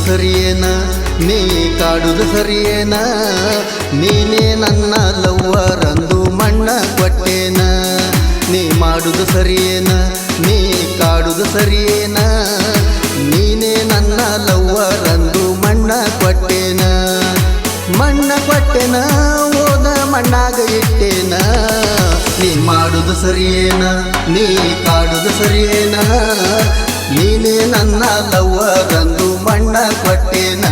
ಸರಿಯೇನ ನೀ ಕಾಡುದು ಸರಿಯೇನ ನೀನೇ ನನ್ನ ಲವ್ವರಂದು ಮಣ್ಣ ಕೊಟ್ಟೇನ ನೀ ಮಾಡುದು ಸರಿಯೇನ ನೀ ಕಾಡುದು ಸರಿಯೇನ ನೀನೇ ನನ್ನ ಲವ್ವರಂದು ಮಣ್ಣ ಕೊಟ್ಟೇನ ಓದ ಮಣ್ಣಾಗ ಇಟ್ಟೇನ ನೀ ಮಾಡುದು ಸರಿಯೇನ ನೀ ಕಾಡುದು ಸರಿಯೇನ ನೀನೇ ನನ್ನ ಲವ್ವರಂದು ಮಣ್ಣ ಕೊಟ್ಟೇನ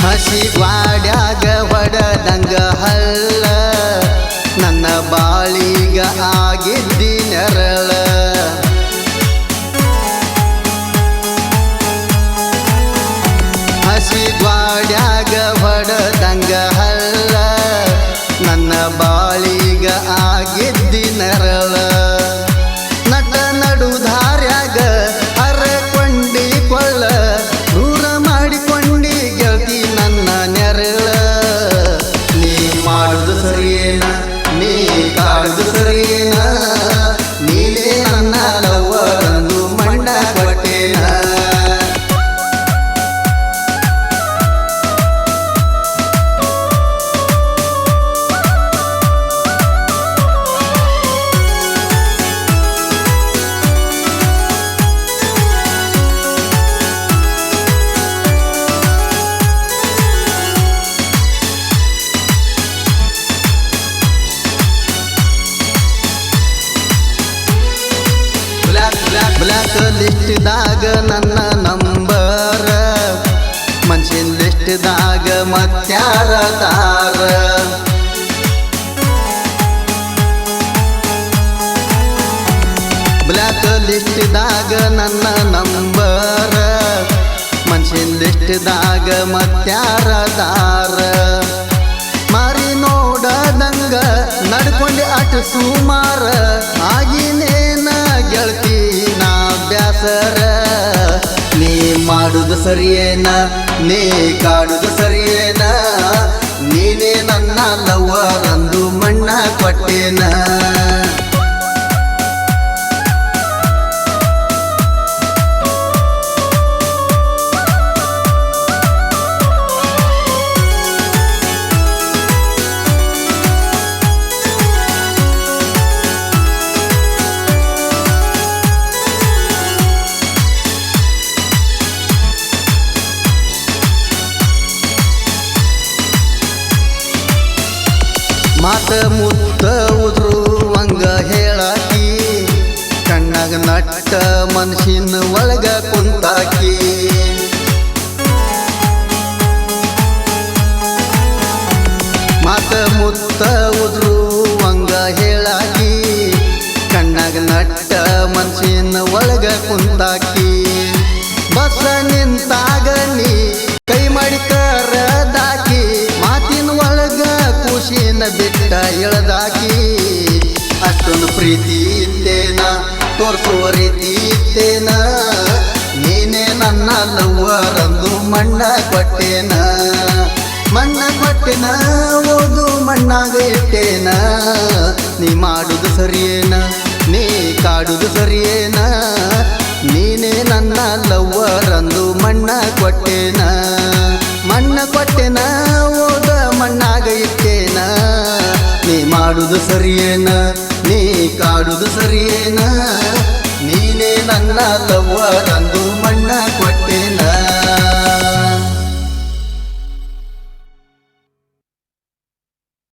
ಹಸಿ ಗ್ವಾಡ್ಯಾಗ ಹೊಡದಂಗ ಹಳ್ಳ ನನ್ನ ಬಾಳಿಗ ಆಗಿದ್ದಿ ನೆರಳ ಹಸಿ ಗ್ವಾಡ್ಯಾಗ ಹೊಡದಂಗ ಹಳ್ಳ ನನ್ನ ಬಾಳಿಗ ಆಗಿದ್ದಿ ನೆರಳ ನಟ ನಡುಧಾರ್ಯಾಗ ಹರಕೊಂಡಿ ಕೊಳ್ಳ ದೂರ ಮಾಡಿಕೊಂಡಿ ಗೆಳತಿ ನನ್ನ ನೆರಳ ನೀ ಮಾಡುದು ಸರಿಯೇನ ನೀ ಕಾಡುದು ಸರಿಯೇನ ನೀನೇ ನನ್ನ ಲವ್ವರಂದು ಮಣ್ಣ ಕೊಟ್ಟೇನ ಬ್ಲ್ಯಾಕ್ ಲಿಸ್ಟ್ದಾಗ ನನ್ನ ನಂಬರ ಮನ್ಸಿನ ಲಿಸ್ಟ್ದಾಗ ಮತ್ಯಾರ ತಾರ ಬ್ಲ್ಯಾಕ್ ಲಿಸ್ಟ್ದಾಗ ನನ್ನ ನಂಬರ ಮನ್ಸಿನ ಲಿಸ್ಟ್ದಾಗ ಮತ್ಯಾರ ತಾರ ಮಾರಿ ನೋಡದಂಗ ನಡ್ಕೊಂಡೆ ಅಟ್ ಸುಮಾರ ಆಗಿನೇನ ಗೆಳತಿ ನಾ ಬ್ಯಾಸರ ನೀ ಮಾಡುದು ಸರಿಯೇನ ನೀ ಕಾಡುದು ಸರಿಯೇನ ನೀನೇ ನನ್ನ ಲವ್ವರಂದು ಮಣ್ಣ ಕೊಟ್ಟೇನ ಮಾತ ಮುತ್ತ ಉದ್ರುವಂಗ ಹೇಳಾಕಿ ಕಣ್ಣಾಗ ನಟ್ಟ ಮನಸ್ಸಿನ ಒಳಗ ಕುಂತಾಕಿ ಮಾತ ಮುತ್ತ ಉದ್ರುವಂಗ ಹೇಳಾಕಿ ಕಣ್ಣಾಗ ನಟ್ಟ ಮನಸ್ಸಿನ ಒಳಗ ಕುಂತಾಕಿ ಬಸ ನಿಂತಾಗ ನೀ ಕೈ ಮಾಡಿ ಕರದಾಕಿ ಮಾತಿನ ಒಳಗ ಖುಷಿನ ಬಿಟ್ಟ ಎಳದಾಕಿ ಅಷ್ಟೊಂದು ಪ್ರೀತಿ ಇತ್ತೇನ ತೋರಿಸುವ ರೀತಿ ಇತ್ತೇನ ನೀನೇ ನನ್ನ ಲವ್ವರಂದು ಮಣ್ಣ ಕೊಟ್ಟೇನ ಓದು ಮಣ್ಣಾಗ ಇಟ್ಟೇನ ನೀ ಮಾಡುದು ಸರಿಯೇನ ನೀ ಕಾಡುದು ಸರಿಯೇನ ನೀನೇ ನನ್ನ ಲವ್ವರಂದು ಮಣ್ಣ ಕೊಟ್ಟೇನ ಓದ ಮಣ್ಣಾಗ ಇಟ್ಟೇನ ನೀ ಮಾಡುದು ಸರಿಯೇನ ನೀ ಕಾಡುದು ಸರಿಯೇನ ನೀನೇ ನನ್ನ ಲವ್ವರಂದು